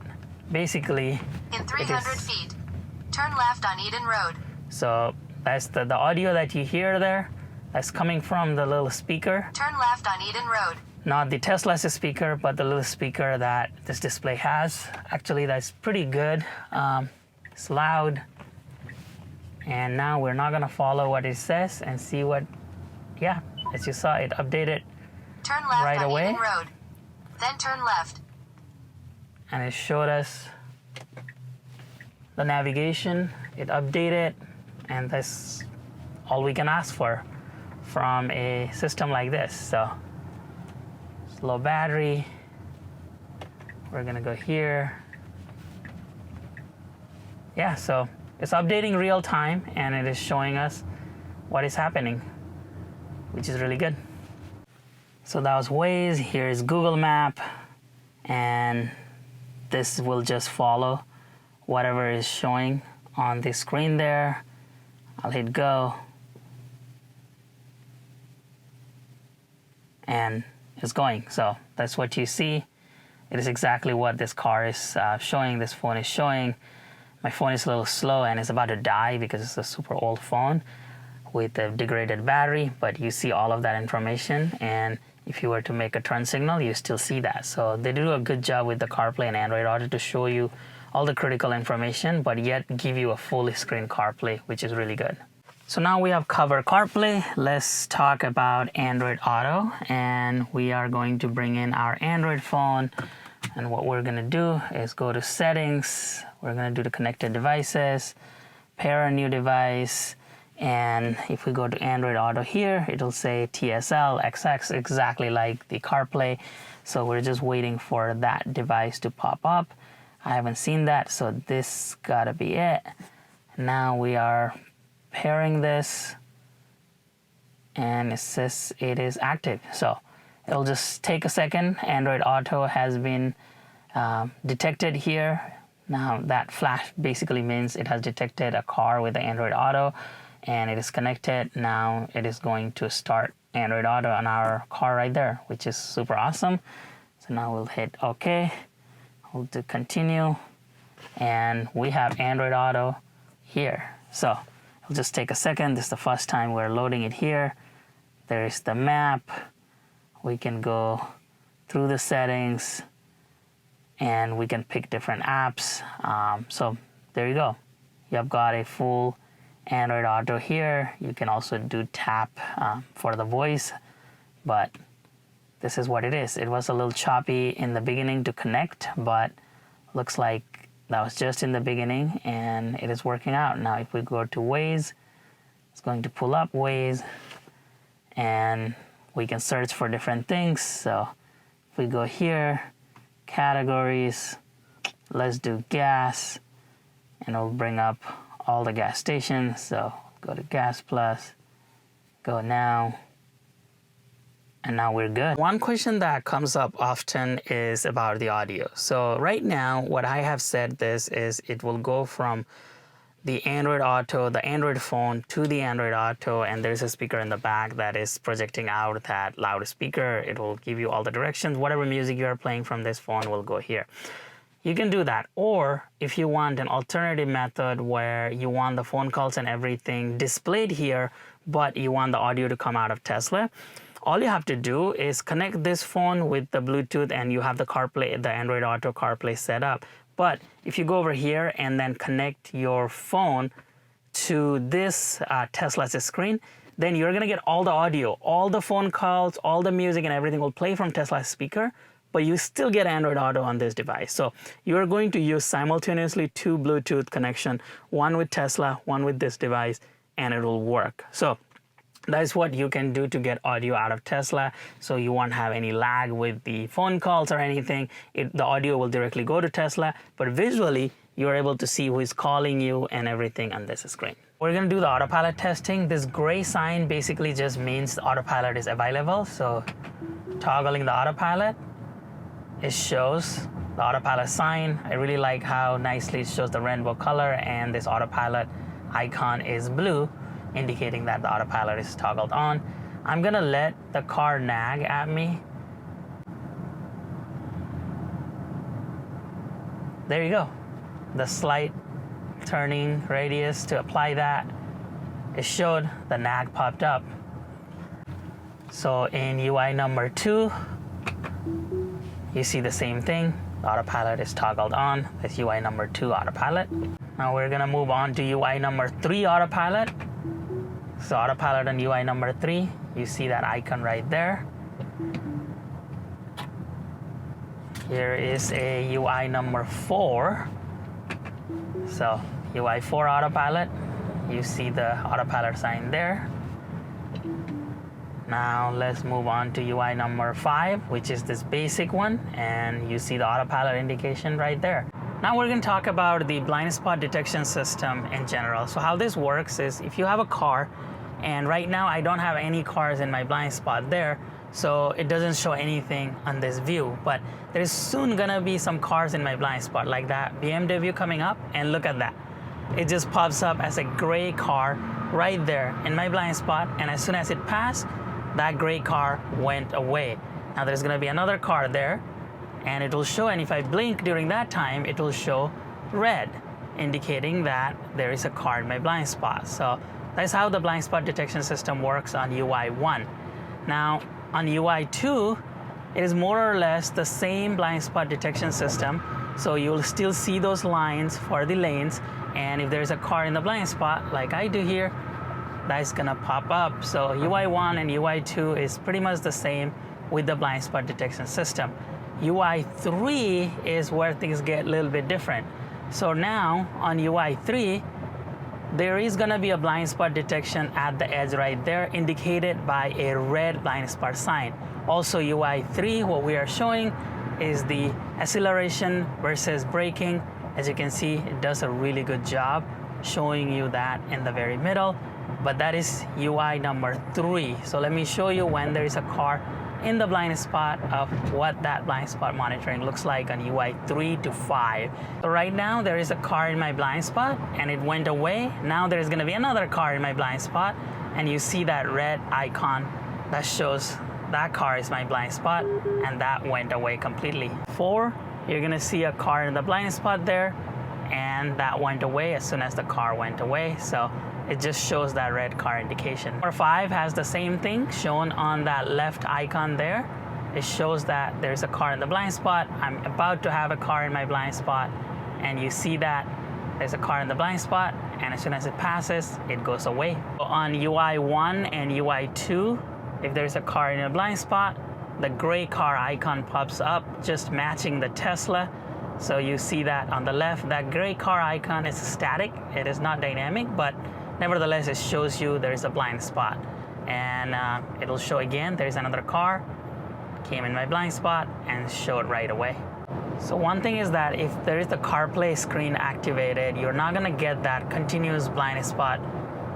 basically, in 300 feet, turn left on Eden Road. So that's the audio that you hear there. That's coming from the little speaker. Turn left on Eden Road. Not the Tesla's speaker, but the little speaker that this display has. Actually, that's pretty good. It's loud. And now we're not gonna follow what it says and see what, yeah, as you saw, it updated turn left right on away. Eden Road. Then turn left. And it showed us the navigation. It updated, and that's all we can ask for from a system like this. So slow battery. We're gonna go here. Yeah, so it's updating real time, and it is showing us what is happening, which is really good. So that was Waze. Here is Google Map, and this will just follow whatever is showing on the screen there. I'll hit go, and it's going. So that's what you see. It is exactly what this car is showing, this phone is showing. My phone is a little slow and it's about to die because it's a super old phone with a degraded battery, but you see all of that information, and if you were to make a turn signal, you still see that. So they do a good job with the CarPlay and Android Auto to show you all the critical information, but yet give you a full screen CarPlay, which is really good. So now we have covered CarPlay. Let's talk about Android Auto, and we are going to bring in our Android phone. And what we're gonna do is go to settings. We're gonna do the connected devices, pair a new device, and if we go to Android Auto here, it'll say TSL, XX, exactly like the CarPlay. So we're just waiting for that device to pop up. I haven't seen that, so this gotta be it. Now we are pairing this, and it says it is active. So it'll just take a second. Android Auto has been detected here. Now that flash basically means it has detected a car with the Android Auto, and it is connected. Now it is going to start Android Auto on our car right there, which is super awesome. So now we'll hit OK. We'll do continue, and we have Android Auto here. So it'll just take a second. This is the first time we're loading it here. There is the map. We can go through the settings, and we can pick different apps. So there you go. You've got a full Android Auto here. You can also do tap for the voice, but this is what it is. It was a little choppy in the beginning to connect, but looks like that was just in the beginning, and it is working out. Now if we go to Waze, it's going to pull up Waze, and we can search for different things. So if we go here, categories, let's do gas, and it'll bring up all the gas stations. So go to Gas Plus, go now, and now we're good. One question that comes up often is about the audio. So right now, what I have said this is it will go from the Android Auto, the Android phone, to the Android Auto, and there's a speaker in the back that is projecting out that loudspeaker. It will give you all the directions. Whatever music you are playing from this phone will go here. You can do that, or if you want an alternative method where you want the phone calls and everything displayed here, but you want the audio to come out of Tesla, all you have to do is connect this phone with the Bluetooth, and you have the CarPlay, the Android Auto CarPlay set up. But if you go over here and then connect your phone to this Tesla's screen, then you're gonna get all the audio, all the phone calls, all the music and everything will play from Tesla's speaker, but you still get Android Auto on this device. So you're going to use simultaneously two Bluetooth connection, one with Tesla, one with this device, and it will work. So that's what you can do to get audio out of Tesla, so you won't have any lag with the phone calls or anything. The audio will directly go to Tesla, but visually, you're able to see who is calling you and everything on this screen. We're gonna do the autopilot testing. This gray sign basically just means the autopilot is available. So toggling the autopilot, it shows the autopilot sign. I really like how nicely it shows the rainbow color, and this autopilot icon is blue, indicating that the autopilot is toggled on. I'm gonna let the car nag at me. There you go. The slight turning radius to apply that, it showed the nag popped up. So in UI number 2, you see the same thing. The autopilot is toggled on. That's UI number 2 autopilot. Now we're gonna move on to UI number 3 autopilot. So autopilot on UI number 3, you see that icon right there. Here is a UI number 4. So UI 4 autopilot, you see the autopilot sign there. Now let's move on to UI number 5, which is this basic one, and you see the autopilot indication right there. Now we're going to talk about the blind spot detection system in general. So how this works is if you have a car, and right now I don't have any cars in my blind spot there, so it doesn't show anything on this view, but there's soon gonna be some cars in my blind spot like that BMW coming up, and look at that. It just pops up as a gray car right there in my blind spot, and as soon as it passed, that gray car went away. Now there's gonna be another car there, and it will show, and if I blink during that time, it will show red. indicating that there is a car in my blind spot. So that's how the blind spot detection system works on UI 1. Now on UI 2, it is more or less the same blind spot detection system. So you'll still see those lines for the lanes, and if there's a car in the blind spot like I do here, that's gonna pop up. So UI 1 and UI 2 is pretty much the same with the blind spot detection system. UI 3 is where things get a little bit different. So now on UI 3, there is gonna be a blind spot detection at the edge right there, indicated by a red blind spot sign. Also UI 3, what we are showing is the acceleration versus braking. As you can see, it does a really good job showing you that in the very middle, but that is UI number 3. So let me show you when there is a car in the blind spot of what that blind spot monitoring looks like on UI 3 to 5. So right now there is a car in my blind spot and it went away. Now there's gonna be another car in my blind spot, and you see that red icon that shows that car is my blind spot, and that went away completely. 4, you're gonna see a car in the blind spot there, and that went away as soon as the car went away. So it just shows that red car indication. Number 5 has the same thing shown on that left icon there. It shows that there's a car in the blind spot. I'm about to have a car in my blind spot, and you see that there's a car in the blind spot, and as soon as it passes, it goes away. On UI 1 and UI 2, if there's a car in a blind spot, the gray car icon pops up, just matching the Tesla. So you see that on the left, that gray car icon is static. It is not dynamic, but nevertheless, it shows you there's a blind spot. And it'll show again, there's another car, came in my blind spot and showed right away. So one thing is that if there is the CarPlay screen activated, you're not gonna get that continuous blind spot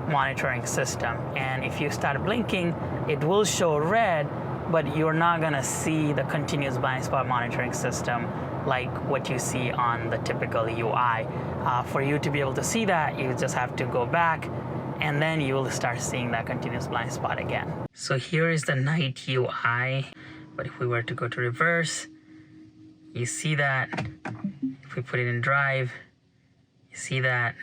monitoring system. And if you start blinking, it will show red, but you're not gonna see the continuous blind spot monitoring system like what you see on the typical UI. For you to be able to see that, you just have to go back, and then you will start seeing that continuous blind spot again. So here is the night UI, but if we were to go to reverse, you see that if we put it in drive, you see that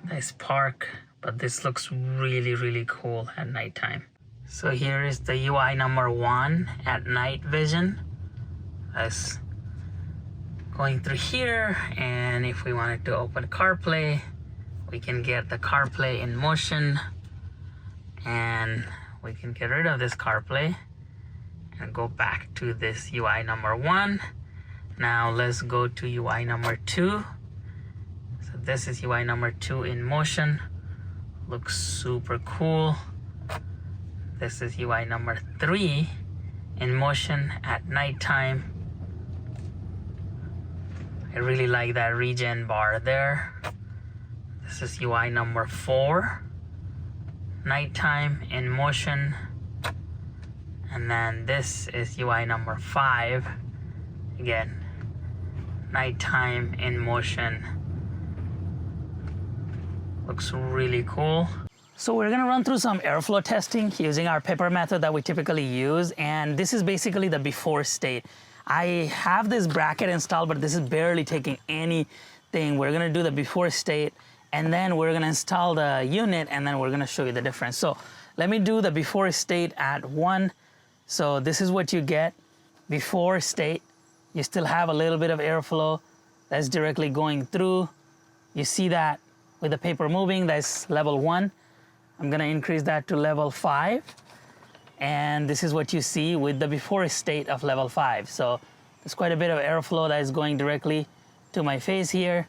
nice park, but this looks really, really cool at nighttime. So here is the UI number 1 at night vision. That's going through here, and if we wanted to open CarPlay, we can get the CarPlay in motion, and we can get rid of this CarPlay and go back to this UI number 1. Now let's go to UI number 2. So this is UI number 2 in motion. Looks super cool. This is UI number 3 in motion at nighttime. I really like that regen bar there. This is UI number 4, nighttime in motion. And then this is UI number 5, again, nighttime in motion. Looks really cool. So we're gonna run through some airflow testing using our pepper method that we typically use, and this is basically the before state. I have this bracket installed, but this is barely taking anything. We're gonna do the before state, and then we're gonna install the unit, and then we're gonna show you the difference. So let me do the before state at 1. So this is what you get before state. You still have a little bit of airflow that's directly going through. You see that with the paper moving, that's level 1. I'm gonna increase that to level 5. And this is what you see with the before state of level 5. So there's quite a bit of airflow that is going directly to my face here.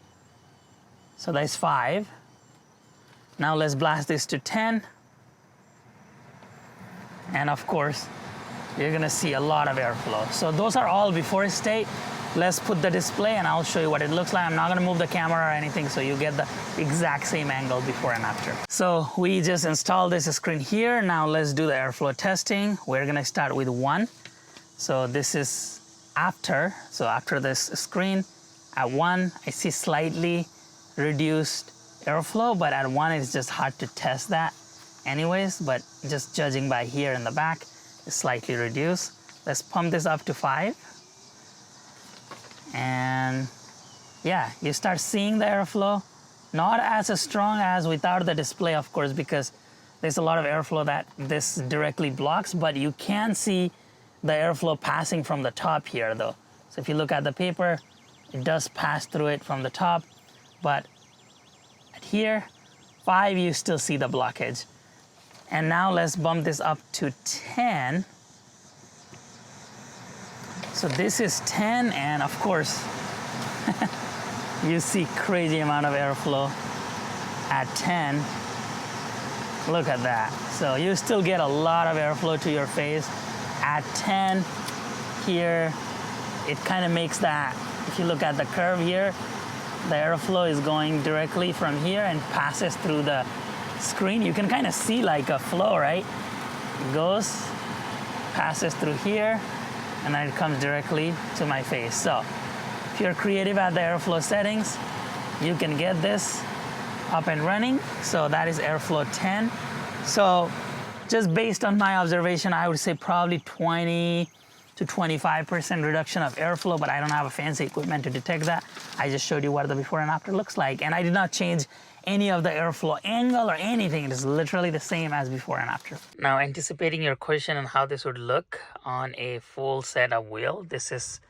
So that's 5. Now let's blast this to 10. And of course, you're gonna see a lot of airflow. So those are all before state. Let's put the display and I'll show you what it looks like. I'm not gonna move the camera or anything, so you get the exact same angle before and after. So we just installed this screen here. Now let's do the airflow testing. We're gonna start with 1. So this is after. So after this screen, at 1, I see slightly reduced airflow, but at 1, it's just hard to test that anyways, but just judging by here in the back, it's slightly reduced. Let's pump this up to 5. And yeah, you start seeing the airflow. Not as strong as without the display, of course, because there's a lot of airflow that this directly blocks, but you can see the airflow passing from the top here though. So if you look at the paper, it does pass through it from the top, but at here, 5, you still see the blockage. And now let's bump this up to 10. So this is 10, and of course, you see crazy amount of airflow at 10. Look at that. So you still get a lot of airflow to your face. At 10 here, it kind of makes that, if you look at the curve here, the airflow is going directly from here and passes through the screen. You can kind of see like a flow, right? It goes, passes through here, and then it comes directly to my face. So if you're creative at the airflow settings, you can get this up and running. So that is airflow 10. So just based on my observation, I would say probably 20 to 25% reduction of airflow, but I don't have a fancy equipment to detect that. I just showed you what the before and after looks like, and I did not change any of the airflow angle or anything. It is literally the same as before and after. Now, anticipating your question on how this would look on a full set of wheel, this is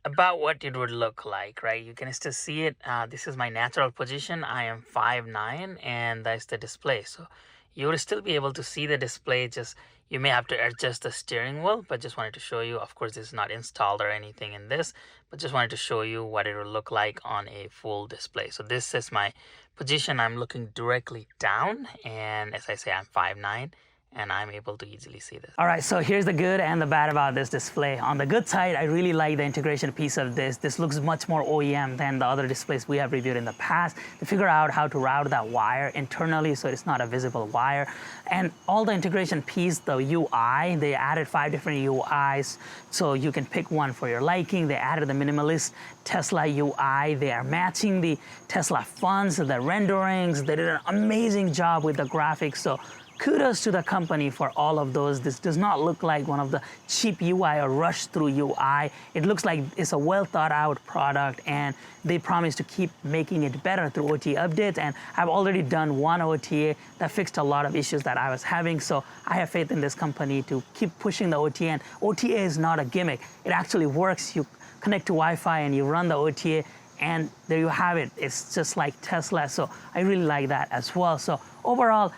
about what it would look like, right? You can still see it. This is my natural position. I am 5'9", and that's the display. So you would still be able to see the display. Just you may have to adjust the steering wheel, but just wanted to show you. Of course, this is not installed or anything in this, but just wanted to show you what it would look like on a full display. So this is my position. I'm looking directly down, and as I say, I'm 5'9", and I'm able to easily see this. All right, so here's the good and the bad about this display. On the good side, I really like the integration piece of this. This looks much more OEM than the other displays we have reviewed in the past, to figure out how to route that wire internally so it's not a visible wire. And all the integration piece, the UI, they added 5 different UIs, so you can pick one for your liking. They added the minimalist Tesla UI. They are matching the Tesla fonts, the renderings. They did an amazing job with the graphics. So kudos to the company for all of those. This does not look like one of the cheap UI or rush through UI. It looks like it's a well thought out product, and they promise to keep making it better through OTA updates. And I've already done one OTA that fixed a lot of issues that I was having. So I have faith in this company to keep pushing the OTA. And OTA is not a gimmick. It actually works. You connect to Wi-Fi and you run the OTA, and there you have it. It's just like Tesla. So I really like that as well. So overall,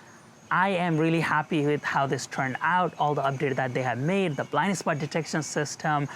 I am really happy with how this turned out, all the updates that they have made, the blind spot detection system,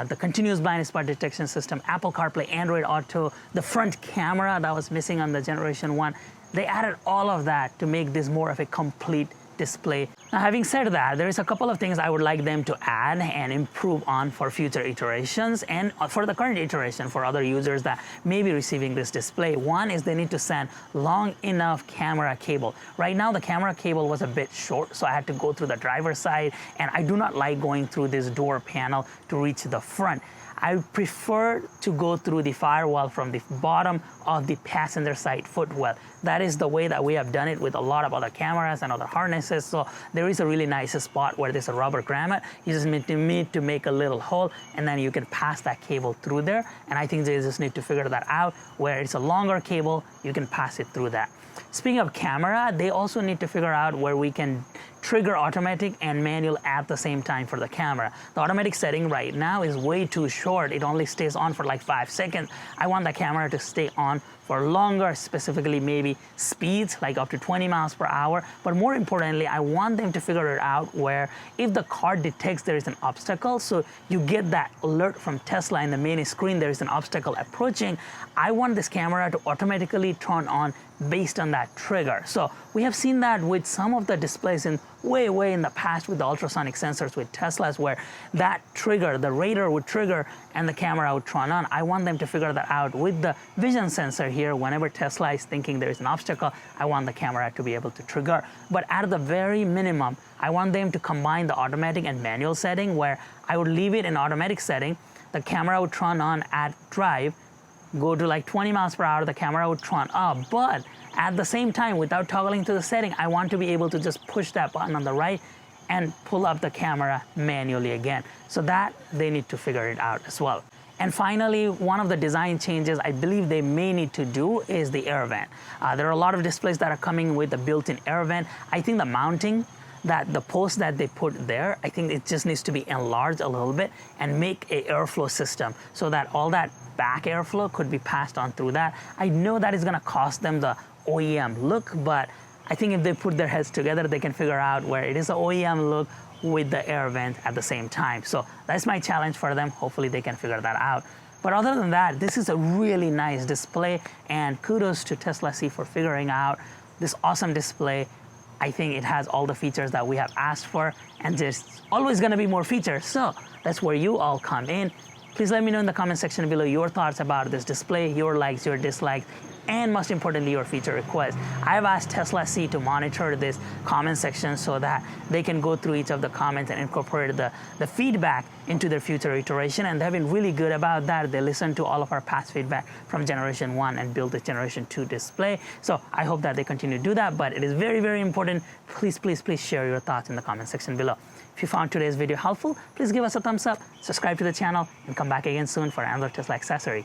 the continuous blind spot detection system, Apple CarPlay, Android Auto, the front camera that was missing on the Generation 1. They added all of that to make this more of a complete display. Now, having said that, there is a couple of things I would like them to add and improve on for future iterations and for the current iteration for other users that may be receiving this display. One is they need to send long enough camera cable. Right now, the camera cable was a bit short, so I had to go through the driver's side, and I do not like going through this door panel to reach the front. I prefer to go through the firewall from the bottom of the passenger side footwell. That is the way that we have done it with a lot of other cameras and other harnesses. So there is a really nice spot where there's a rubber grommet. You just need to make a little hole, and then you can pass that cable through there. And I think they just need to figure that out, where it's a longer cable, you can pass it through that. Speaking of camera, they also need to figure out where we can trigger automatic and manual at the same time for the camera. The automatic setting right now is way too short. It only stays on for like 5 seconds. I want the camera to stay on for longer, specifically maybe speeds like up to 20 miles per hour. But more importantly, I want them to figure it out where if the car detects there is an obstacle, so you get that alert from Tesla in the main screen, there is an obstacle approaching. I want this camera to automatically turn on based on that trigger. So we have seen that with some of the displays in way in the past with the ultrasonic sensors with Teslas, where that trigger, the radar would trigger and the camera would turn on. I want them to figure that out with the vision sensor here. Whenever Tesla is thinking there is an obstacle, I want the camera to be able to trigger. But at the very minimum, I want them to combine the automatic and manual setting, where I would leave it in automatic setting. The camera would turn on at drive, go to like 20 miles per hour, the camera would turn up. But at the same time, without toggling to the setting, I want to be able to just push that button on the right and pull up the camera manually again. So that they need to figure it out as well. And finally, one of the design changes I believe they may need to do is the air vent. There are a lot of displays that are coming with a built-in air vent. I think the mounting, that the post that they put there, I think it just needs to be enlarged a little bit and make a airflow system so that all that back airflow could be passed on through that. I know that is gonna cost them the OEM look, but I think if they put their heads together, they can figure out where it is an OEM look with the air vent at the same time. So that's my challenge for them. Hopefully they can figure that out. But other than that, this is a really nice display, and kudos to Tesla C for figuring out this awesome display. I think it has all the features that we have asked for, and there's always gonna be more features. So that's where you all come in. Please let me know in the comment section below your thoughts about this display, your likes, your dislikes, and most importantly, your feature requests. I've asked Tesla C to monitor this comment section so that they can go through each of the comments and incorporate the feedback into their future iteration, and they've been really good about that. They listen to all of our past feedback from generation 1 and build the generation 2 display. So I hope that they continue to do that, but it is very, very important. Please, please, please share your thoughts in the comment section below. If you found today's video helpful, please give us a thumbs up, subscribe to the channel, and come back again soon for another Tesla accessory.